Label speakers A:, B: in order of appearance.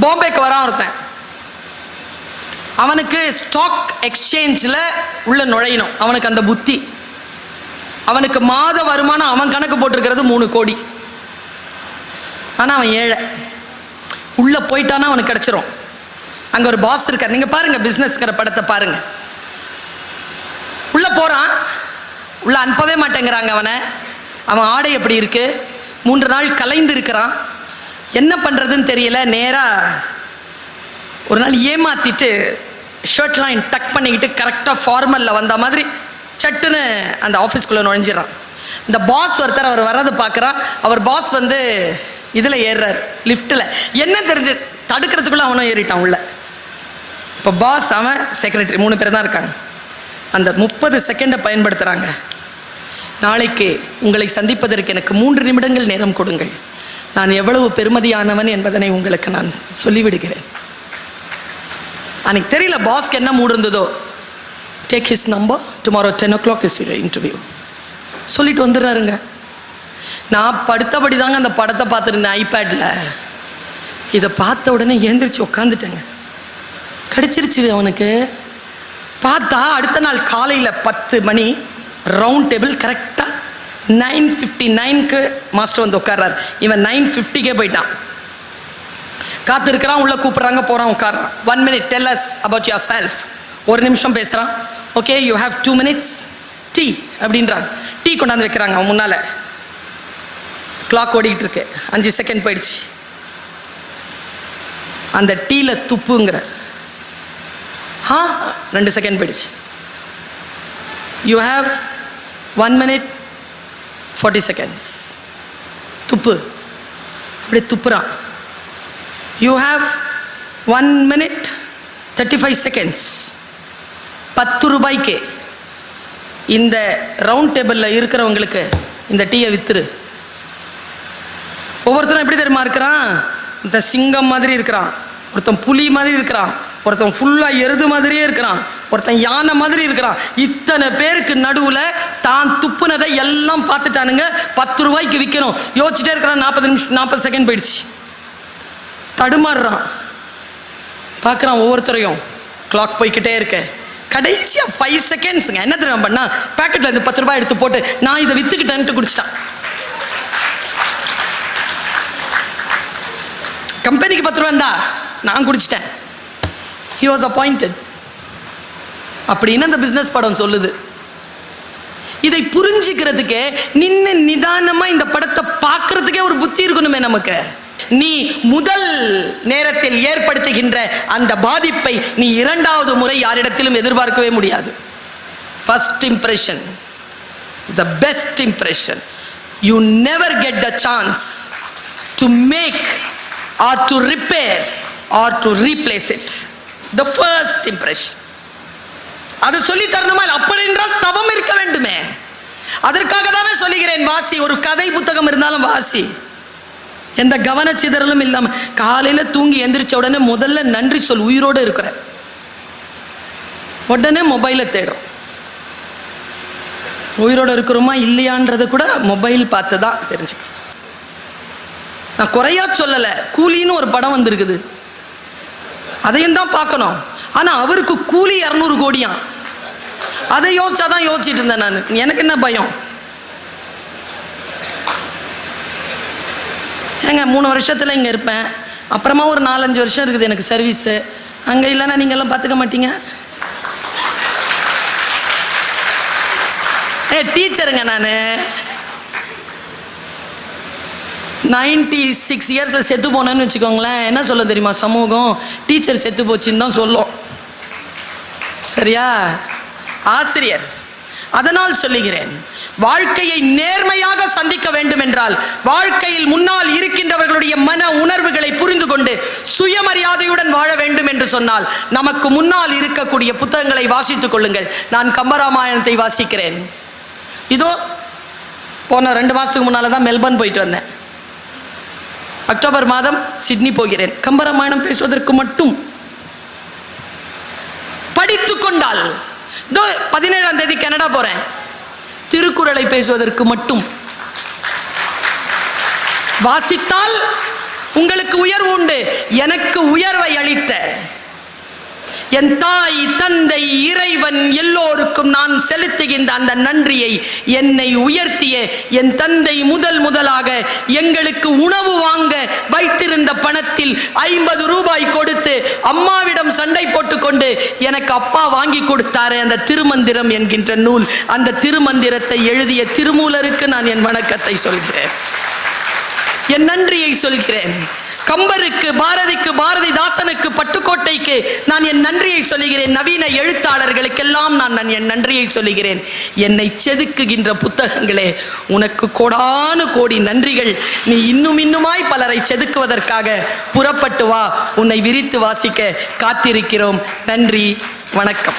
A: பாம்பேக்கு வரான் ஒருத்தன். அவனுக்கு ஸ்டாக் எக்ஸ்சேஞ்சில் உள்ள நுழையணும். அவனுக்கு அந்த புத்தி. அவனுக்கு மாத வருமானம் அவன் கணக்கு போட்டிருக்கிறது 3 கோடி. ஆனால் அவன் ஏழை. உள்ளே போயிட்டானா அவனுக்கு கிடச்சிரும். அங்கே ஒரு பாஸ் இருக்கார். நீங்கள் பாருங்கள், பிஸ்னஸ்ங்கிற படத்தை பாருங்கள். உள்ளே போகிறான், உள்ளே அனுப்பவே மாட்டேங்கிறாங்க அவனை. அவன் ஆடை எப்படி இருக்கு, 3 நாள் கலைந்து இருக்கிறான். என்ன பண்ணுறதுன்னு தெரியல. நேராக ஒரு நாள் ஏமாற்றிட்டு ஷர்ட்லாம் டக் பண்ணிக்கிட்டு கரெக்டாக ஃபார்மலில் வந்த மாதிரி சட்டுன்னு அந்த ஆஃபீஸ்க்குள்ளே நுழைஞ்சிடறான். இந்த பாஸ் ஒருத்தர் அவர் வர்றது பார்க்குறான். அவர் பாஸ் வந்து இதில் ஏறுறாரு, லிஃப்ட்டில். என்ன தெரிஞ்சு தடுக்கிறதுக்குள்ளே அவனும் ஏறிட்டான் உள்ள. இப்போ பாஸ், அவன், செக்ரட்டரி 3 பேர் தான் இருக்காங்க. அந்த 30 செகண்டை பயன்படுத்துகிறாங்க. நாளைக்கு உங்களை சந்திப்பதற்கு எனக்கு 3 நிமிடங்கள் நேரம் கொடுங்கள். நான் எவ்வளவு பெருமதியானவன் என்பதனை உங்களுக்கு நான் சொல்லிவிடுகிறேன். அன்னைக்கு தெரியல பாஸ்க்கு என்ன மூடு இருந்ததோ. Take his number, tomorrow 10 o'clock is your interview சொல்லிட்டு வந்துடுறாருங்க. நான் படுத்தபடி தாங்க அந்த படத்தை பார்த்துருந்தேன் ஐபேடில். இதை பார்த்த உடனே எழுந்திரிச்சு உட்காந்துட்டேங்க. கிடச்சிருச்சு அவனுக்கு. பார்த்தா அடுத்த நாள் காலையில் 10 மணி ரவுண்ட் டேபிள். கரெக்டாக 9:59க்கு மாஸ்டர் வந்து உட்கார்றாரு. இவன் 9:50க்கே போயிட்டான். காத்து இருக்கிறான். உள்ளே கூப்பிட்றாங்க, போகிறான், உட்கார்றான். 1 minute, tell us about yourself. 1 நிமிஷம் பேசுகிறான். Okay, you have 2 minutes, tea அப்படின்றாங்க. டீ கொண்டாந்து வைக்கிறாங்க அவன் முன்னால். கிளாக் ஓடிக்கிட்டு இருக்கு. 5 செகண்ட் போயிடுச்சு. அந்த டீயில் துப்புங்கிற. 2 செகண்ட் போயிடுச்சு. You have 1 minute 40 seconds. துப்பு. அப்படி துப்புறான். You have 1 minute 35 seconds. 10 ரூபாய்க்கு இந்த ரவுண்ட் டேபிளில் இருக்கிறவங்களுக்கு இந்த டீயை வித்துரு. ஒவ்வொருத்தரும் எப்படி தெரியுமா இருக்கிறான்? இந்த சிங்கம் மாதிரி இருக்கிறான், ஒருத்தன் புலி மாதிரி இருக்கிறான், ஒருத்தன் ஃபுல்லாக எருது மாதிரியே இருக்கிறான், ஒருத்தன் யானை மாதிரி இருக்கிறான். இத்தனை பேருக்கு நடுவில் தான் துப்புனதை எல்லாம் பார்த்துட்டானுங்க. 10 ரூபாய்க்கு விற்கணும். யோசிச்சுட்டே இருக்கிறான். 40 செகண்ட் போயிடுச்சு. தடுமாறுறான். பார்க்குறான் ஒவ்வொருத்தரையும். கிளாக் போய்கிட்டே இருக்கு. கடைசியாக 5 செகண்ட்ஸுங்க. என்ன தெரியுமா பண்ணா? பேக்கெட்டில் இருந்து 10 ரூபாய் எடுத்து போட்டு நான் இதை விற்றுக்கிட்டேன்ட்டு குடிச்சிட்டான். கம்பெனிக்கு 10 ரூபாண்டா, நான் குடிச்சிட்டேன். he was appointed அப்படின்னு அந்த பிஸ்னஸ் படம் சொல்லுது. இதை புரிஞ்சுக்கிறதுக்கே நின்று நிதானமாக இந்த படத்தை பார்க்கறதுக்கே ஒரு புத்தி இருக்கணுமே நமக்கு. நீ முதல் நேரத்தில் ஏற்படுத்துகின்ற அந்த பாதிப்பை நீ 2வது முறை யாரிடத்திலும் எதிர்பார்க்கவே முடியாது. First impression the best impression. You never get the chance to make or to repair or to replace it. The first impression. அது சொல்லி தரணுமா? அப்படி என்றால் தவம் இருக்க வேண்டுமே. அதற்காக தானே சொல்லுகிறேன், வாசி. ஒரு கதை புத்தகம் இருந்தாலும் வாசி. எந்த கவனச்சிதறலும் இல்லாமல் காலையில் தூங்கி எந்திரிச்ச உடனே முதல்ல நன்றி சொல். உயிரோடு இருக்கிற உடனே மொபைலை தேடும். உயிரோடு இருக்கிறோமா இல்லையான்றது கூட மொபைல் பார்த்து தான் தெரிஞ்சுக்க. நான் குறையா சொல்லலை. கூலின்னு ஒரு படம் வந்திருக்குது, அதையும் தான் பார்க்கணும். ஆனால் அவருக்கு கூலி 200 கோடியாம். அதை யோசிச்சாதான் யோசிச்சுட்டு இருந்தேன் நான். எனக்கு என்ன பயம்? ஏங்க 3 வருஷத்தில் இங்கே இருப்பேன், அப்புறமா ஒரு 4-5 வருஷம் இருக்குது எனக்கு சர்வீஸு. அங்கே இல்லைன்னா நீங்கள்லாம் பார்த்துக்க மாட்டீங்க. டீச்சருங்க நான். 96 இயர்ஸில் செத்து போனேன்னு வச்சுக்கோங்களேன். என்ன சொல்ல தெரியுமா சமூகம்? டீச்சர் செத்து போச்சுன்னு தான் சொல்லும். சரியா? ஆசிரியர். அதனால் சொல்லுகிறேன், வாழ்க்கையை நேர்மையாக சந்திக்க வேண்டும் என்றால் வாழ்க்கையில் முன்னால் இருக்கின்றவர்களுடைய மன உணர்வுகளை புரிந்து கொண்டு சுயமரியாதையுடன் வாழ வேண்டும் என்று சொன்னால் நமக்கு முன்னால் இருக்கக்கூடிய புத்தகங்களை வாசித்துக் கொள்ளுங்கள். நான் கம்பராமாயணத்தை வாசிக்கிறேன். இதோ போன 2 மாதத்துக்கு முன்னால் தான் மெல்பர்ன் போயிட்டு வந்தேன். அக்டோபர் மாதம் சிட்னி போகிறேன். கம்பராமாயணம் பேசுவதற்கு மட்டும். படித்து கொண்டால் 17ஆம் தேதி கனடா போறேன். திருக்குறளை பேசுவதற்கு மட்டும். வாசித்தால் உங்களுக்கு உயர்வு உண்டு. எனக்கு உயர்வை அளித்த என் தாய், தந்தை, இறைவன் எல்லோருக்கும் நான் செலுத்துகின்ற அந்த நன்றியை, என்னை உயர்த்திய என் தந்தை முதலாக எங்களுக்கு உணவு வாங்க வைத்திருந்த பணத்தில் 50 ரூபாய் கொடுத்து அம்மாவிடம் சண்டை போட்டுக்கொண்டு எனக்கு அப்பா வாங்கி கொடுத்தாரே அந்த திருமந்திரம் என்கின்ற நூல், அந்த திருமந்திரத்தை எழுதிய திருமூலருக்கு நான் என் வணக்கத்தை சொல்கிறேன், என் நன்றியை சொல்கிறேன். கம்பருக்கு, பாரதிக்கு, பாரதிதாசனுக்கு, பட்டுக்கோட்டைக்கு நான் என் நன்றியை சொல்லுகிறேன். நவீன எழுத்தாளர்களுக்கெல்லாம் நான் என் நன்றியை சொல்லுகிறேன். என்னை செதுக்குகின்ற புத்தகங்களே, உனக்கு கோடானு கோடி நன்றிகள். நீ இன்னுமாய் பலரை செதுக்குவதற்காக புறப்பட்டு வா, உன்னை விரித்து வாசிக்க காத்திருக்கிறோம். நன்றி, வணக்கம்.